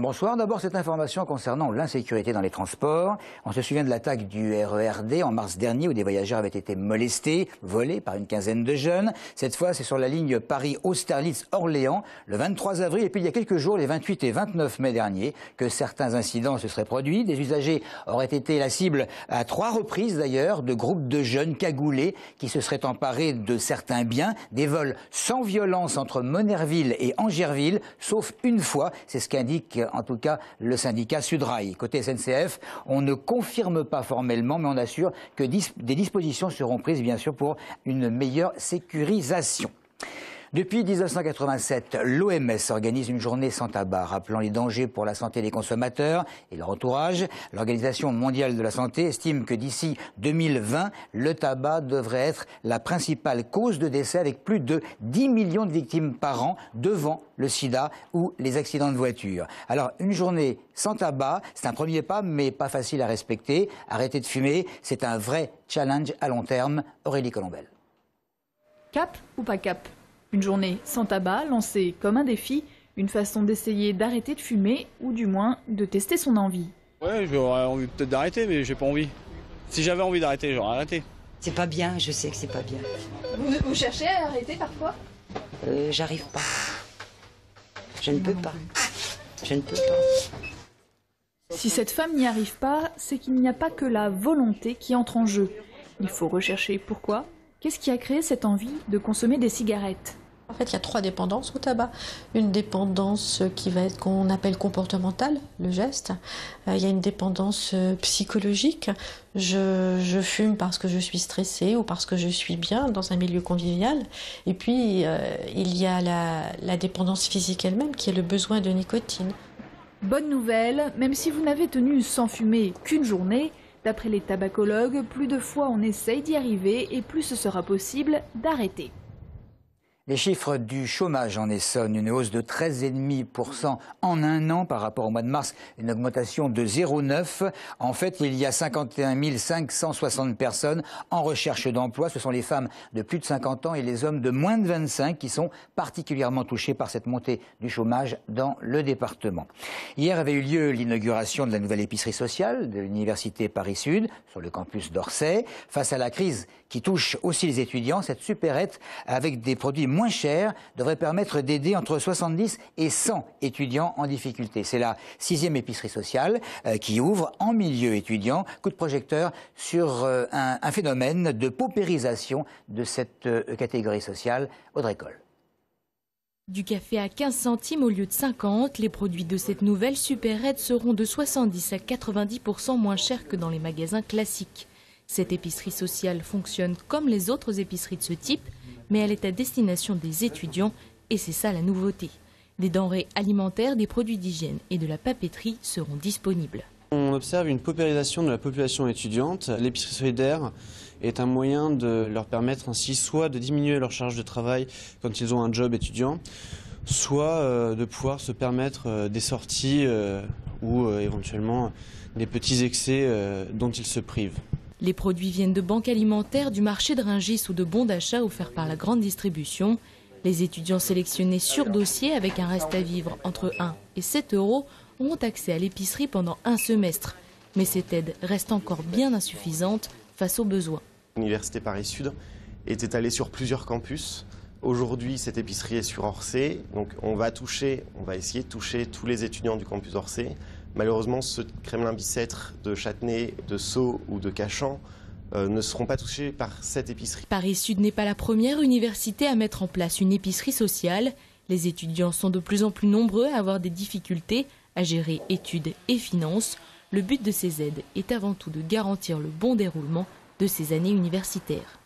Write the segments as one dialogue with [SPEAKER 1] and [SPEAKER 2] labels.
[SPEAKER 1] Bonsoir. D'abord, cette information concernant l'insécurité dans les transports. On se souvient de l'attaque du RERD en mars dernier où des voyageurs avaient été molestés, volés par une quinzaine de jeunes. Cette fois, c'est sur la ligne Paris-Austerlitz-Orléans le 23 avril et puis il y a quelques jours, les 28 et 29 mai derniers, que certains incidents se seraient produits. Des usagers auraient été la cible à 3 reprises d'ailleurs de groupes de jeunes cagoulés qui se seraient emparés de certains biens. Des vols sans violence entre Monnerville et Angerville, sauf une fois. C'est ce qu'indique en tout cas le syndicat Sudrail. Côté SNCF, on ne confirme pas formellement, mais on assure que des dispositions seront prises, bien sûr, pour une meilleure sécurisation. Depuis 1987, l'OMS organise une journée sans tabac, rappelant les dangers pour la santé des consommateurs et leur entourage. L'Organisation mondiale de la santé estime que d'ici 2020, le tabac devrait être la principale cause de décès avec plus de 10 millions de victimes par an devant le sida ou les accidents de voiture. Alors, une journée sans tabac, c'est un premier pas, mais pas facile à respecter. Arrêter de fumer, c'est un vrai challenge à long terme. Aurélie Colombel.
[SPEAKER 2] Cap ou pas cap ? Une journée sans tabac, lancée comme un défi, une façon d'essayer d'arrêter de fumer ou du moins de tester son envie.
[SPEAKER 3] Ouais, j'aurais envie peut-être d'arrêter, mais j'ai pas envie. Si j'avais envie d'arrêter, j'aurais arrêté.
[SPEAKER 4] C'est pas bien, je sais que c'est pas bien.
[SPEAKER 2] Vous cherchez à arrêter parfois ?
[SPEAKER 4] J'arrive pas. Je ne peux pas. Je ne peux pas.
[SPEAKER 2] Si cette femme n'y arrive pas, c'est qu'il n'y a pas que la volonté qui entre en jeu. Il faut rechercher pourquoi. Qu'est-ce qui a créé cette envie de consommer des cigarettes ?
[SPEAKER 5] En fait, il y a 3 dépendances au tabac. Une dépendance qui va être qu'on appelle comportementale, le geste. Il y a une dépendance psychologique. Je fume parce que je suis stressée ou parce que je suis bien dans un milieu convivial. Et puis, il y a la dépendance physique elle-même, qui est le besoin de nicotine.
[SPEAKER 2] Bonne nouvelle, même si vous n'avez tenu sans fumer qu'une journée, d'après les tabacologues, plus de fois on essaye d'y arriver et plus ce sera possible d'arrêter.
[SPEAKER 1] Les chiffres du chômage en Essonne, une hausse de 13,5% en un an par rapport au mois de mars, une augmentation de 0,9. En fait, il y a 51 560 personnes en recherche d'emploi. Ce sont les femmes de plus de 50 ans et les hommes de moins de 25 qui sont particulièrement touchés par cette montée du chômage dans le département. Hier avait eu lieu l'inauguration de la nouvelle épicerie sociale de l'université Paris-Sud sur le campus d'Orsay. Face à la crise qui touche aussi les étudiants, cette supérette avec des produits moins cher devrait permettre d'aider entre 70 et 100 étudiants en difficulté. C'est la 6e épicerie sociale qui ouvre en milieu étudiant. Coup de projecteur sur un phénomène de paupérisation de cette catégorie sociale. Audrey Coll.
[SPEAKER 6] Du café à 15 centimes au lieu de 50, les produits de cette nouvelle supérette seront de 70 à 90% moins chers que dans les magasins classiques. Cette épicerie sociale fonctionne comme les autres épiceries de ce type, mais elle est à destination des étudiants et c'est ça la nouveauté. Des denrées alimentaires, des produits d'hygiène et de la papeterie seront disponibles.
[SPEAKER 7] On observe une paupérisation de la population étudiante. L'épicerie solidaire est un moyen de leur permettre ainsi soit de diminuer leur charge de travail quand ils ont un job étudiant, soit de pouvoir se permettre des sorties ou éventuellement des petits excès dont ils se privent.
[SPEAKER 6] Les produits viennent de banques alimentaires, du marché de Rungis ou de bons d'achat offerts par la grande distribution. Les étudiants sélectionnés sur dossier avec un reste à vivre entre 1 et 7 euros auront accès à l'épicerie pendant un semestre. Mais cette aide reste encore bien insuffisante face aux besoins.
[SPEAKER 8] L'université Paris-Sud est étalée sur plusieurs campus. Aujourd'hui, cette épicerie est sur Orsay. Donc on va essayer de toucher tous les étudiants du campus Orsay. Malheureusement, ceux de Kremlin-Bicêtre, de Châtenay, de Sceaux ou de Cachan ne seront pas touchés par cette épicerie.
[SPEAKER 6] Paris-Sud n'est pas la première université à mettre en place une épicerie sociale. Les étudiants sont de plus en plus nombreux à avoir des difficultés à gérer études et finances. Le but de ces aides est avant tout de garantir le bon déroulement de ces années universitaires.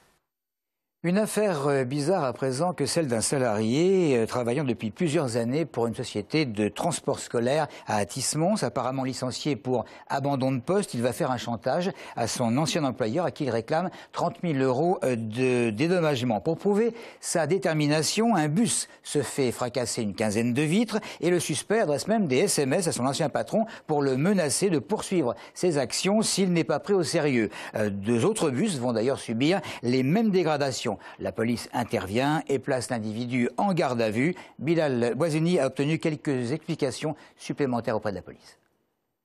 [SPEAKER 1] Une affaire bizarre à présent que celle d'un salarié travaillant depuis plusieurs années pour une société de transport scolaire à Athis-Mons. Apparemment licencié pour abandon de poste, il va faire un chantage à son ancien employeur à qui il réclame 30 000 € de dédommagement. Pour prouver sa détermination, un bus se fait fracasser une quinzaine de vitres et le suspect adresse même des SMS à son ancien patron pour le menacer de poursuivre ses actions s'il n'est pas pris au sérieux. 2 autres bus vont d'ailleurs subir les mêmes dégradations. situation. La police intervient et place l'individu en garde à vue. Bilal Boisouni a obtenu quelques explications supplémentaires auprès de la police.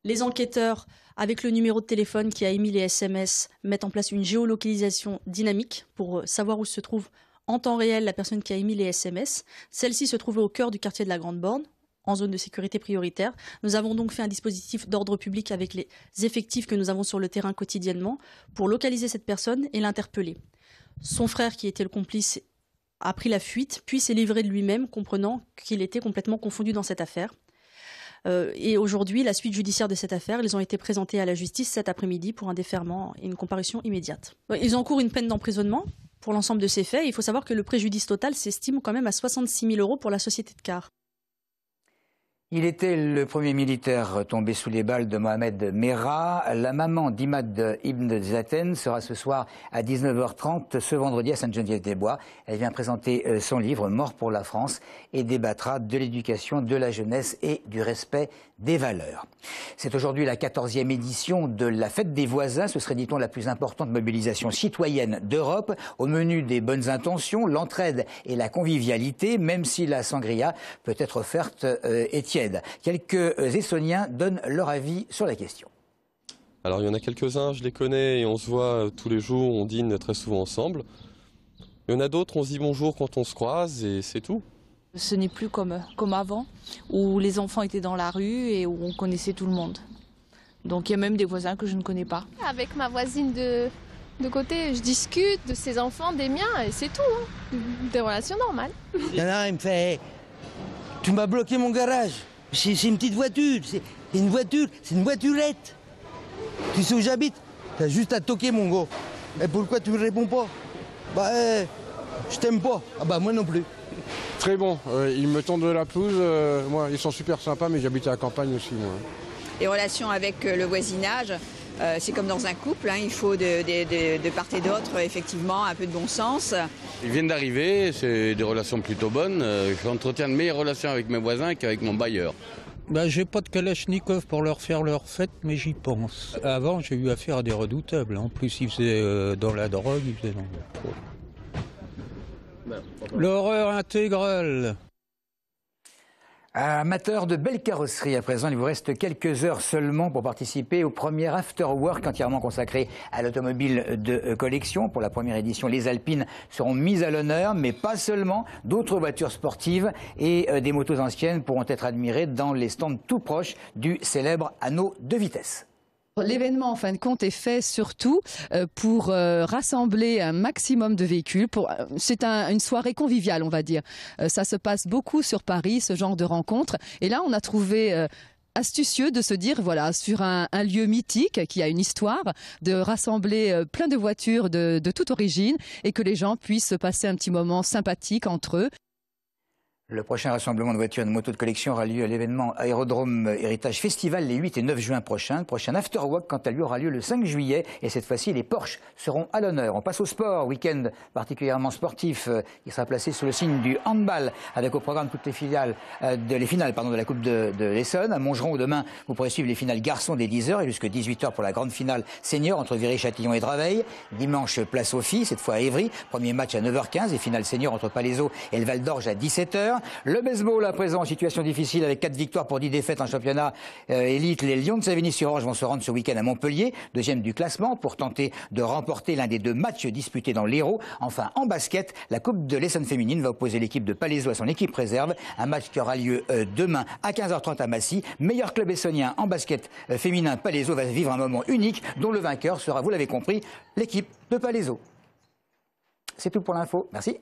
[SPEAKER 9] Les enquêteurs, avec le numéro de téléphone qui a émis les SMS, mettent en place une géolocalisation dynamique pour savoir où se trouve en temps réel la personne qui a émis les SMS. Celle-ci se trouvait au cœur du quartier de la Grande Borne, en zone de sécurité prioritaire. Nous avons donc fait un dispositif d'ordre public avec les effectifs que nous avons sur le terrain quotidiennement pour localiser cette personne et l'interpeller. Son frère, qui était le complice, a pris la fuite, puis s'est livré de lui-même, comprenant qu'il était complètement confondu dans cette affaire. Et aujourd'hui, la suite judiciaire de cette affaire, ils ont été présentés à la justice cet après-midi pour un déferment et une comparution immédiate. Ils encourent une peine d'emprisonnement pour l'ensemble de ces faits. Il faut savoir que le préjudice total s'estime quand même à 66 000 € pour la société de car.
[SPEAKER 1] Il était le premier militaire tombé sous les balles de Mohamed Merah. La maman d'Imad Ibn Zaten sera ce soir à 19h30 ce vendredi à Sainte-Geneviève-des-Bois. Elle vient présenter son livre « Mort pour la France » et débattra de l'éducation, de la jeunesse et du respect des valeurs. C'est aujourd'hui la 14e édition de la Fête des voisins. Ce serait, dit-on, la plus importante mobilisation citoyenne d'Europe. Au menu des bonnes intentions, l'entraide et la convivialité, même si la sangria peut être offerte et tiède. Quelques Essonniens donnent leur avis sur la question.
[SPEAKER 10] Alors il y en a quelques-uns, je les connais et on se voit tous les jours, on dîne très souvent ensemble. Il y en a d'autres, on se dit bonjour quand on se croise et c'est tout.
[SPEAKER 11] Ce n'est plus comme avant, où les enfants étaient dans la rue et où on connaissait tout le monde. Donc il y a même des voisins que je ne connais pas.
[SPEAKER 12] Avec ma voisine de côté, je discute de ses enfants, des miens, et c'est tout. Hein. Des relations normales.
[SPEAKER 13] Il y en a un, il me fait « Tu m'as bloqué mon garage. C'est une petite voiture, c'est une voiturette. Tu sais où j'habite? T'as juste à toquer, mon gars. Et pourquoi tu me réponds pas? Bah, je t'aime pas. Ah bah moi non plus. »
[SPEAKER 14] Très bon, ils me tendent de la pelouse, moi ils sont super sympas mais j'habite à la campagne aussi moi.
[SPEAKER 15] Les relations avec le voisinage, c'est comme dans un couple, hein, il faut de part et d'autre effectivement un peu de bon sens.
[SPEAKER 16] Ils viennent d'arriver, c'est des relations plutôt bonnes, j'entretiens de meilleures relations avec mes voisins qu'avec mon bailleur.
[SPEAKER 17] Bah, j'ai pas de Kalachnikov pour leur faire leur fête, mais j'y pense. Avant j'ai eu affaire à des redoutables, en plus ils faisaient dans la drogue, ils faisaient dans... L'horreur intégrale.
[SPEAKER 1] Amateurs de belles carrosseries, à présent, il vous reste quelques heures seulement pour participer au premier After Work entièrement consacré à l'automobile de collection. Pour la première édition, les Alpines seront mises à l'honneur, mais pas seulement. D'autres voitures sportives et des motos anciennes pourront être admirées dans les stands tout proches du célèbre anneau de vitesse.
[SPEAKER 18] L'événement, en fin de compte, est fait surtout pour rassembler un maximum de véhicules. C'est une soirée conviviale, on va dire. Ça se passe beaucoup sur Paris, ce genre de rencontres. Et là, on a trouvé astucieux de se dire, voilà, sur un lieu mythique qui a une histoire, de rassembler plein de voitures de toute origine et que les gens puissent passer un petit moment sympathique entre eux.
[SPEAKER 1] Le prochain rassemblement de voitures et de motos de collection aura lieu à l'événement Aérodrome Héritage Festival les 8 et 9 juin prochains. Le prochain After Work, quant à lui, aura lieu le 5 juillet. Et cette fois-ci, les Porsche seront à l'honneur. On passe au sport. Week-end particulièrement sportif. Il sera placé sous le signe du handball, avec au programme toutes les finales de la Coupe de l'Essonne. À Montgeron, demain, vous pourrez suivre les finales garçons dès 10h et jusqu'à 18h pour la grande finale senior entre Viry-Châtillon et Draveil. Dimanche, place aux filles, cette fois à Évry. Premier match à 9h15 et finale senior entre Palaiseau et le Val d'Orge à 17h. Le baseball à présent en situation difficile avec 4 victoires pour 10 défaites en championnat élite. Les Lions de Savigny-sur-Orge vont se rendre ce week-end à Montpellier, deuxième du classement, pour tenter de remporter l'un des 2 matchs disputés dans l'Hérault. Enfin, en basket, la Coupe de l'Essonne féminine va opposer l'équipe de Palaiseau à son équipe réserve. Un match qui aura lieu demain à 15h30 à Massy. Meilleur club essonnien en basket féminin, Palaiseau va vivre un moment unique dont le vainqueur sera, vous l'avez compris, l'équipe de Palaiseau. C'est tout pour l'info. Merci.